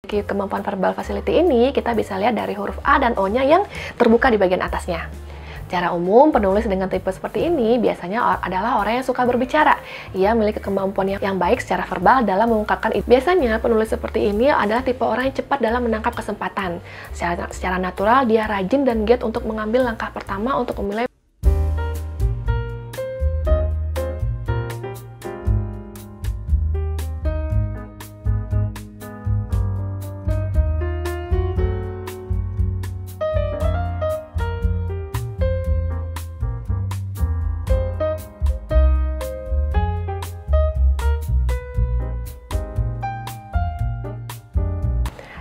Kemampuan verbal facility ini kita bisa lihat dari huruf A dan O-nya yang terbuka di bagian atasnya. Secara umum, penulis dengan tipe seperti ini biasanya adalah orang yang suka berbicara. Ia memiliki kemampuan yang baik secara verbal dalam mengungkapkan ide. Biasanya penulis seperti ini adalah tipe orang yang cepat dalam menangkap kesempatan. Secara natural, dia rajin dan giat untuk mengambil langkah pertama untuk memulai.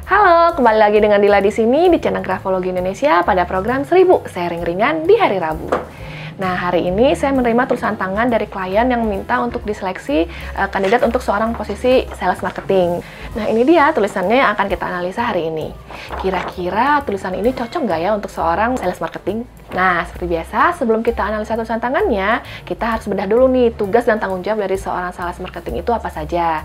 Halo, kembali lagi dengan Dila di sini di channel Grafologi Indonesia pada program 1000 Sharing Ringan di hari Rabu. Nah, hari ini saya menerima tulisan tangan dari klien yang meminta untuk diseleksi kandidat untuk seorang posisi sales marketing. Nah, ini dia tulisannya yang akan kita analisa hari ini. Kira-kira tulisan ini cocok nggak ya untuk seorang sales marketing? Nah, seperti biasa, sebelum kita analisa tulisan tangannya, kita harus bedah dulu nih tugas dan tanggung jawab dari seorang sales marketing itu apa saja.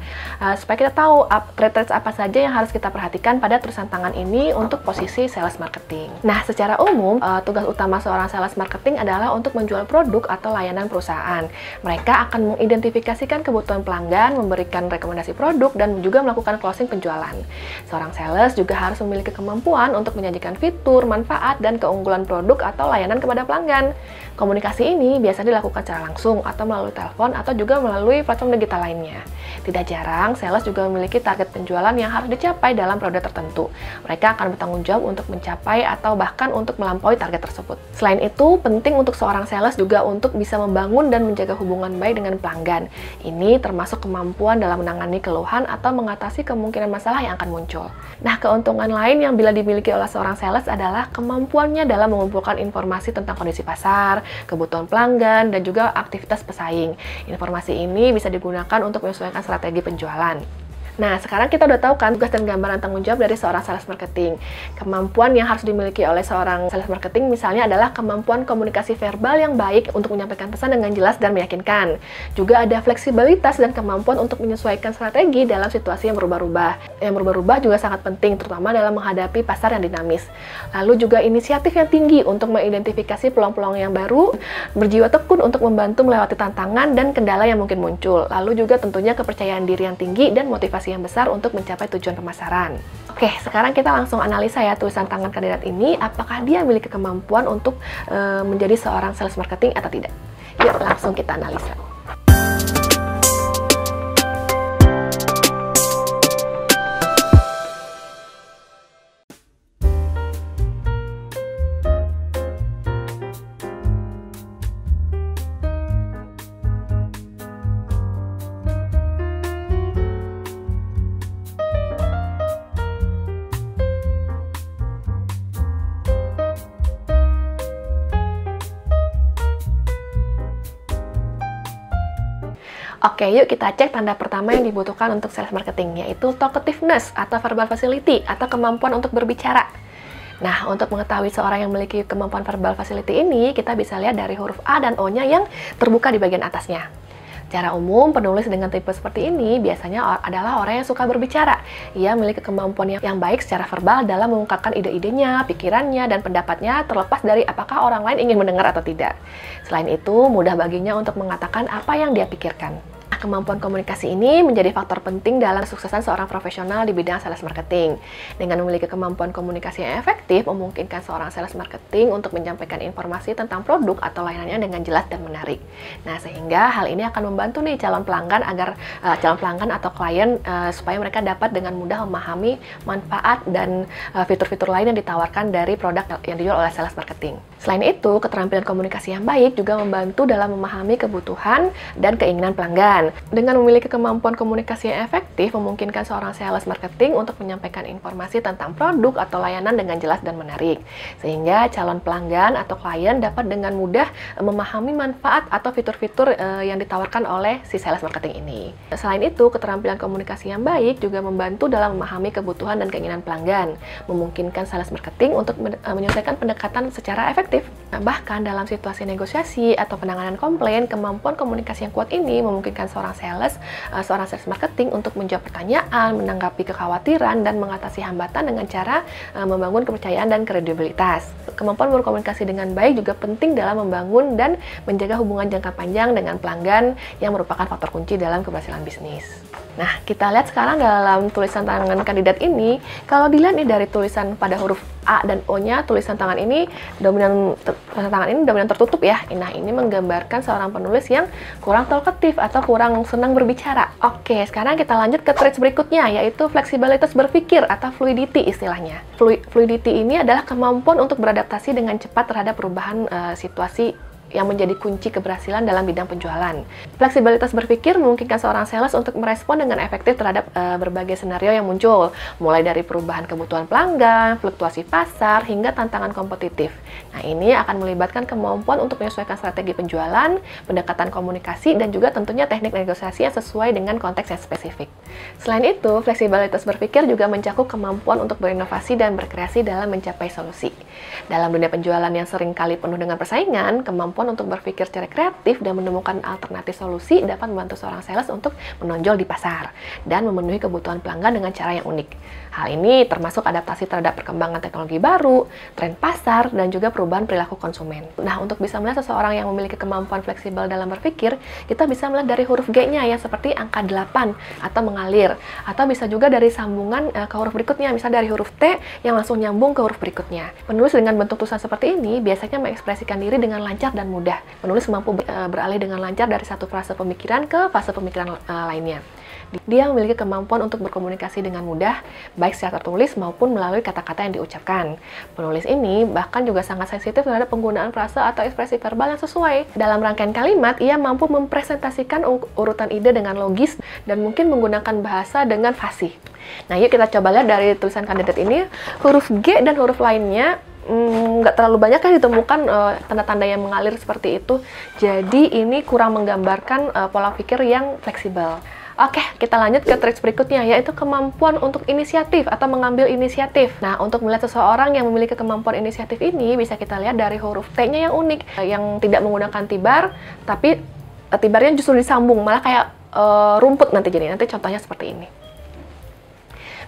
Supaya kita tahu trait-trait apa saja yang harus kita perhatikan pada tulisan tangan ini untuk posisi sales marketing. Nah, secara umum, tugas utama seorang sales marketing adalah untuk menjual produk atau layanan perusahaan. Mereka akan mengidentifikasikan kebutuhan pelanggan, memberikan rekomendasi produk, dan juga melakukan closing penjualan. Seorang sales juga harus memiliki kemampuan untuk menyajikan fitur, manfaat, dan keunggulan produk atau layanan kepada pelanggan. Komunikasi ini biasa dilakukan secara langsung atau melalui telepon atau juga melalui platform digital lainnya. Tidak jarang, sales juga memiliki target penjualan yang harus dicapai dalam periode tertentu. Mereka akan bertanggung jawab untuk mencapai atau bahkan untuk melampaui target tersebut. Selain itu, penting untuk seorang sales juga untuk bisa membangun dan menjaga hubungan baik dengan pelanggan. Ini termasuk kemampuan dalam menangani keluhan atau mengatasi kemungkinan masalah yang akan muncul. Nah, keuntungan lain yang bila dimiliki oleh seorang sales adalah kemampuannya dalam mengumpulkan informasi tentang kondisi pasar, kebutuhan pelanggan, dan juga aktivitas pesaing. Informasi ini bisa digunakan untuk menyesuaikan strategi penjualan. Nah, sekarang kita udah tahu kan tugas dan gambaran tanggung jawab dari seorang sales marketing. Kemampuan yang harus dimiliki oleh seorang sales marketing misalnya adalah kemampuan komunikasi verbal yang baik untuk menyampaikan pesan dengan jelas dan meyakinkan. Juga ada fleksibilitas dan kemampuan untuk menyesuaikan strategi dalam situasi yang berubah-ubah. Yang berubah-ubah juga sangat penting, terutama dalam menghadapi pasar yang dinamis. Lalu juga inisiatif yang tinggi untuk mengidentifikasi peluang-peluang yang baru, berjiwa tekun untuk membantu melewati tantangan dan kendala yang mungkin muncul. Lalu juga tentunya kepercayaan diri yang tinggi dan motivasi yang besar untuk mencapai tujuan pemasaran. Oke, sekarang kita langsung analisa ya tulisan tangan kandidat ini, apakah dia memiliki kemampuan untuk menjadi seorang sales marketing atau tidak. Yuk, langsung kita analisa. Oke, yuk kita cek tanda pertama yang dibutuhkan untuk sales marketing, yaitu talkativeness atau verbal facility atau kemampuan untuk berbicara. Nah, untuk mengetahui seorang yang memiliki kemampuan verbal facility ini, kita bisa lihat dari huruf A dan O-nya yang terbuka di bagian atasnya. Secara umum, penulis dengan tipe seperti ini biasanya adalah orang yang suka berbicara. Ia memiliki kemampuan yang baik secara verbal dalam mengungkapkan ide-idenya, pikirannya, dan pendapatnya terlepas dari apakah orang lain ingin mendengar atau tidak. Selain itu, mudah baginya untuk mengatakan apa yang dia pikirkan. Kemampuan komunikasi ini menjadi faktor penting dalam kesuksesan seorang profesional di bidang sales marketing. Dengan memiliki kemampuan komunikasi yang efektif, memungkinkan seorang sales marketing untuk menyampaikan informasi tentang produk atau layanannya dengan jelas dan menarik. Nah, sehingga hal ini akan membantu nih calon pelanggan atau klien supaya mereka dapat dengan mudah memahami manfaat dan fitur-fitur lain yang ditawarkan dari produk yang dijual oleh sales marketing. Selain itu, keterampilan komunikasi yang baik juga membantu dalam memahami kebutuhan dan keinginan pelanggan. Dengan memiliki kemampuan komunikasi yang efektif, memungkinkan seorang sales marketing untuk menyampaikan informasi tentang produk atau layanan dengan jelas dan menarik. Sehingga calon pelanggan atau klien dapat dengan mudah memahami manfaat atau fitur-fitur yang ditawarkan oleh si sales marketing ini. Selain itu, keterampilan komunikasi yang baik juga membantu dalam memahami kebutuhan dan keinginan pelanggan. Memungkinkan sales marketing untuk menyelesaikan pendekatan secara efektif. Nah, bahkan dalam situasi negosiasi atau penanganan komplain, kemampuan komunikasi yang kuat ini memungkinkan seorang seorang sales marketing untuk menjawab pertanyaan, menanggapi kekhawatiran, dan mengatasi hambatan dengan cara membangun kepercayaan dan kredibilitas. Kemampuan berkomunikasi dengan baik juga penting dalam membangun dan menjaga hubungan jangka panjang dengan pelanggan yang merupakan faktor kunci dalam keberhasilan bisnis. Nah, kita lihat sekarang dalam tulisan tangan kandidat ini, kalau dilihat nih dari tulisan pada huruf A dan O-nya, tulisan tangan ini dominan tertutup ya. Nah, ini menggambarkan seorang penulis yang kurang talkative atau kurang senang berbicara. Oke, sekarang kita lanjut ke traits berikutnya, yaitu fleksibilitas berpikir atau fluidity istilahnya. Fluidity ini adalah kemampuan untuk beradaptasi dengan cepat terhadap perubahan situasi yang menjadi kunci keberhasilan dalam bidang penjualan. Fleksibilitas berpikir memungkinkan seorang sales untuk merespon dengan efektif terhadap berbagai skenario yang muncul, mulai dari perubahan kebutuhan pelanggan, fluktuasi pasar, hingga tantangan kompetitif. Nah, ini akan melibatkan kemampuan untuk menyesuaikan strategi penjualan, pendekatan komunikasi, dan juga tentunya teknik negosiasi yang sesuai dengan konteks yang spesifik. Selain itu, fleksibilitas berpikir juga mencakup kemampuan untuk berinovasi dan berkreasi dalam mencapai solusi. Dalam dunia penjualan yang seringkali penuh dengan persaingan, kemampuan untuk berpikir secara kreatif dan menemukan alternatif solusi dapat membantu seorang sales untuk menonjol di pasar dan memenuhi kebutuhan pelanggan dengan cara yang unik. Hal ini termasuk adaptasi terhadap perkembangan teknologi baru, tren pasar, dan juga perubahan perilaku konsumen. Nah, untuk bisa melihat seseorang yang memiliki kemampuan fleksibel dalam berpikir, kita bisa melihat dari huruf G-nya yang seperti angka 8 atau mengalir, atau bisa juga dari sambungan ke huruf berikutnya, misalnya dari huruf T yang langsung nyambung ke huruf berikutnya. Penulis dengan bentuk tulisan seperti ini biasanya mengekspresikan diri dengan lancar dan mudah. Penulis mampu beralih dengan lancar dari satu fase pemikiran ke fase pemikiran lainnya. Dia memiliki kemampuan untuk berkomunikasi dengan mudah, baik secara tertulis maupun melalui kata-kata yang diucapkan. Penulis ini bahkan juga sangat sensitif terhadap penggunaan frase atau ekspresi verbal yang sesuai. Dalam rangkaian kalimat, ia mampu mempresentasikan urutan ide dengan logis dan mungkin menggunakan bahasa dengan fasih. Nah, yuk kita coba lihat dari tulisan kandidat ini, huruf G dan huruf lainnya nggak terlalu banyak kan ditemukan tanda-tanda yang mengalir seperti itu. Jadi ini kurang menggambarkan pola pikir yang fleksibel. Oke, kita lanjut ke traits berikutnya, yaitu kemampuan untuk inisiatif atau mengambil inisiatif. Nah, untuk melihat seseorang yang memiliki kemampuan inisiatif ini, bisa kita lihat dari huruf T-nya yang unik, yang tidak menggunakan tibar, tapi tibarnya justru disambung, malah kayak rumput nanti jadi. Nanti contohnya seperti ini.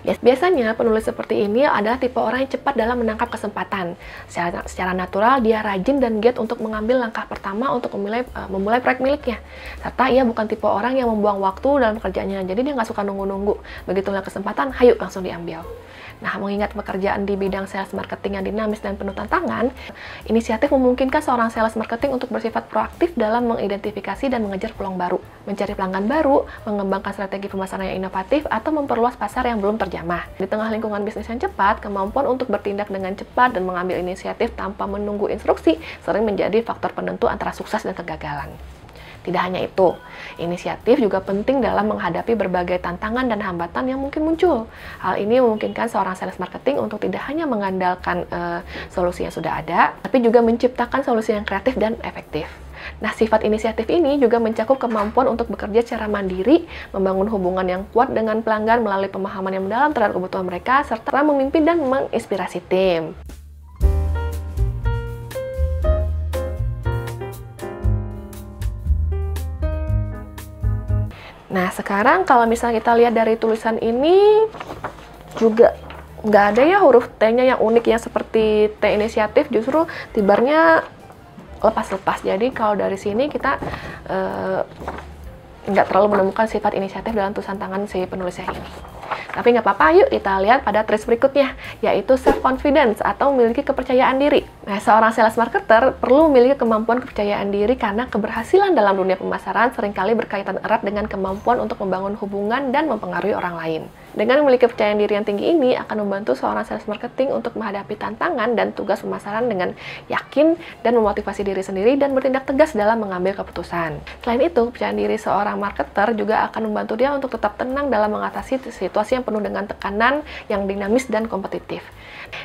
Biasanya penulis seperti ini adalah tipe orang yang cepat dalam menangkap kesempatan. Secara natural, dia rajin dan giat untuk mengambil langkah pertama untuk memulai proyek miliknya. Serta ia bukan tipe orang yang membuang waktu dalam pekerjaannya, jadi dia nggak suka nunggu-nunggu. Begitu lihat kesempatan, hayu langsung diambil. Nah, mengingat pekerjaan di bidang sales marketing yang dinamis dan penuh tantangan, inisiatif memungkinkan seorang sales marketing untuk bersifat proaktif dalam mengidentifikasi dan mengejar peluang baru, mencari pelanggan baru, mengembangkan strategi pemasaran yang inovatif, atau memperluas pasar yang belum terjamah. Di tengah lingkungan bisnis yang cepat, kemampuan untuk bertindak dengan cepat dan mengambil inisiatif tanpa menunggu instruksi sering menjadi faktor penentu antara sukses dan kegagalan. Tidak hanya itu, inisiatif juga penting dalam menghadapi berbagai tantangan dan hambatan yang mungkin muncul. Hal ini memungkinkan seorang sales marketing untuk tidak hanya mengandalkan solusi yang sudah ada, tapi juga menciptakan solusi yang kreatif dan efektif. Nah, sifat inisiatif ini juga mencakup kemampuan untuk bekerja secara mandiri, membangun hubungan yang kuat dengan pelanggan melalui pemahaman yang mendalam terhadap kebutuhan mereka, serta memimpin dan menginspirasi tim. Nah, sekarang kalau misalnya kita lihat dari tulisan ini, juga nggak ada ya huruf T-nya yang unik yang seperti T inisiatif, justru tibarnya lepas-lepas. Jadi kalau dari sini kita nggak terlalu menemukan sifat inisiatif dalam tulisan tangan si penulisnya ini. Tapi nggak apa-apa, yuk kita lihat pada traits berikutnya, yaitu self-confidence atau memiliki kepercayaan diri. Nah, seorang sales marketer perlu memiliki kemampuan kepercayaan diri karena keberhasilan dalam dunia pemasaran seringkali berkaitan erat dengan kemampuan untuk membangun hubungan dan mempengaruhi orang lain. Dengan memiliki kepercayaan diri yang tinggi ini akan membantu seorang sales marketing untuk menghadapi tantangan dan tugas pemasaran dengan yakin dan memotivasi diri sendiri dan bertindak tegas dalam mengambil keputusan. Selain itu, kepercayaan diri seorang marketer juga akan membantu dia untuk tetap tenang dalam mengatasi situasi yang penuh dengan tekanan yang dinamis dan kompetitif.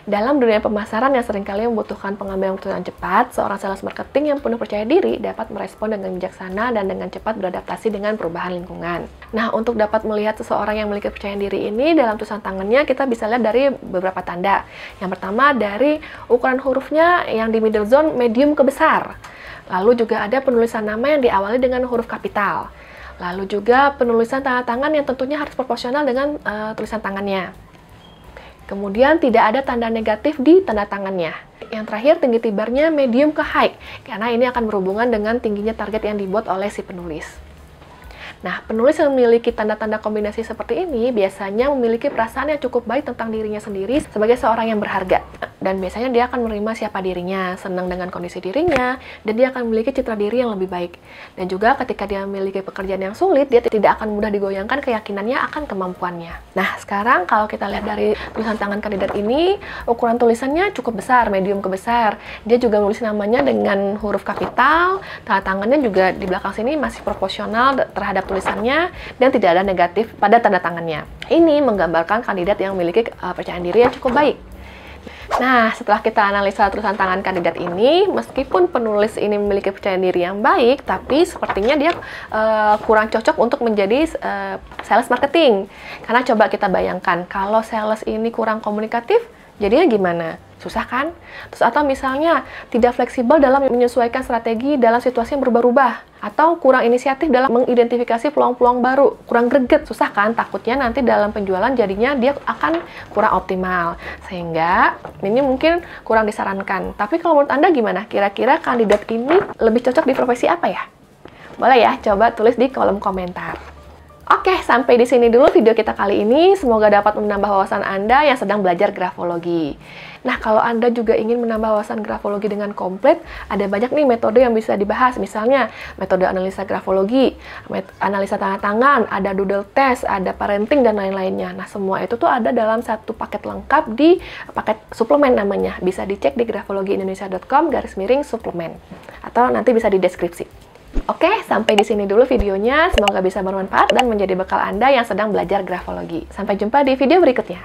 Dalam dunia pemasaran yang seringkali membutuhkan pengambilan keputusan cepat, seorang sales marketing yang penuh percaya diri dapat merespon dengan bijaksana dan dengan cepat beradaptasi dengan perubahan lingkungan. Nah, untuk dapat melihat seseorang yang memiliki kepercayaan diri ini dalam tulisan tangannya, kita bisa lihat dari beberapa tanda. Yang pertama, dari ukuran hurufnya yang di middle zone medium ke besar. Lalu juga ada penulisan nama yang diawali dengan huruf kapital. Lalu juga penulisan tanda tangan yang tentunya harus proporsional dengan tulisan tangannya. Kemudian tidak ada tanda negatif di tanda tangannya. Yang terakhir, tinggi tibarnya medium ke high, karena ini akan berhubungan dengan tingginya target yang dibuat oleh si penulis. Nah, penulis yang memiliki tanda-tanda kombinasi seperti ini biasanya memiliki perasaan yang cukup baik tentang dirinya sendiri sebagai seorang yang berharga. Dan biasanya dia akan menerima siapa dirinya, senang dengan kondisi dirinya, dan dia akan memiliki citra diri yang lebih baik. Dan juga ketika dia memiliki pekerjaan yang sulit, dia tidak akan mudah digoyangkan keyakinannya akan kemampuannya. Nah, sekarang kalau kita lihat dari tulisan tangan kandidat ini, ukuran tulisannya cukup besar, medium ke besar. Dia juga menulis namanya dengan huruf kapital, tanda tangannya juga di belakang sini masih proporsional terhadap tulisannya, dan tidak ada negatif pada tanda tangannya. Ini menggambarkan kandidat yang memiliki percayaan diri yang cukup baik. Nah, setelah kita analisa tulisan tangan kandidat ini, meskipun penulis ini memiliki percayaan diri yang baik, tapi sepertinya dia kurang cocok untuk menjadi sales marketing. Karena coba kita bayangkan, kalau sales ini kurang komunikatif, jadinya gimana? Susah kan? Terus atau misalnya tidak fleksibel dalam menyesuaikan strategi dalam situasi yang berubah-ubah, atau kurang inisiatif dalam mengidentifikasi peluang-peluang baru, kurang greget, susah kan? Takutnya nanti dalam penjualan jadinya dia akan kurang optimal, sehingga ini mungkin kurang disarankan. Tapi kalau menurut Anda gimana? Kira-kira kandidat ini lebih cocok di profesi apa ya? Boleh ya, coba tulis di kolom komentar. Oke, sampai di sini dulu video kita kali ini. Semoga dapat menambah wawasan Anda yang sedang belajar grafologi. Nah, kalau Anda juga ingin menambah wawasan grafologi dengan komplit, ada banyak nih metode yang bisa dibahas. Misalnya, metode analisa grafologi, analisa tanda tangan, ada doodle test, ada parenting, dan lain-lainnya. Nah, semua itu tuh ada dalam satu paket lengkap di paket suplemen namanya. Bisa dicek di grafologiindonesia.com/suplemen. Atau nanti bisa di deskripsi. Oke, sampai di sini dulu videonya. Semoga bisa bermanfaat dan menjadi bekal Anda yang sedang belajar grafologi. Sampai jumpa di video berikutnya.